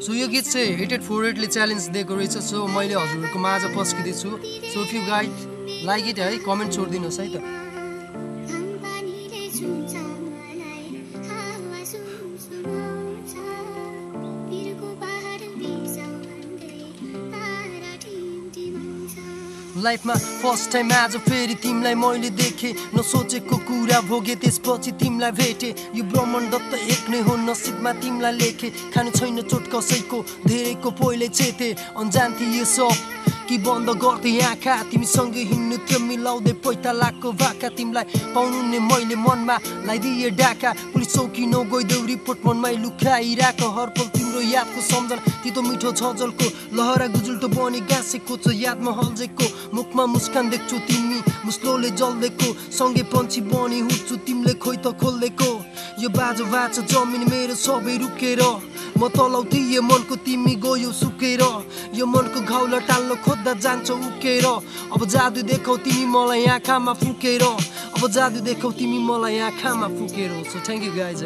so यो गीत चाहिँ हिटेड फर इटले च्यालेन्ज दिएको रहेछ सो मैले हजुरहरूको माझ पस्किदिन्छु so if you guys like it है कमेन्ट छोडिदिनुहोस् है त लाइफमा फर्स्ट टाइम आज फेरि तिमीलाई मैले देखेँ नसोचेको कुरा भोगे त्यसपछि तिमीलाई भेटेँ यो ब्रह्माण्ड त एक नै हो नसिबमा तिमीलाई लेखेँ खानु छैन चोट कसैको धेरैको पहिले चेते अन्जान थिए यो सब कि बन्द गर्दै आँखा तिमीसँग हिँड्नु थियो मिलाउँदै पैता लाखको भाका तिमीलाई पाउनु नै मैले मनमा लगाइदिए डाका पुलिस चौकी नगइदेऊ रिपोर्ट मनमै लुकाइरहेको हरपल तिम्रो यादको सम्झना तितो मिठो छजलको लहरा गुजुल्टो बनी गाँसेको छ यादमा हल्झेको मुखमा मुस्कान देख्छु तिमी मुस्लोले जल्देको सँगै पन्छी बनी हुन्छु तिमीले खोइ त खोल्देको यो बाजो बाचा जमिन मेरो सबै रुकेर म तलाउ थिएँ मनको तिमी गयो सुकेर यो मनको घाउला टाल्न खोज्दा जान्छ उकेर अब जादु देखाउ तिमी मलाई आँखामा फुकेर अब जादु देखाउ तिमी मलाई आँखामा फुकेर सो थ्याङ्क यू गाइज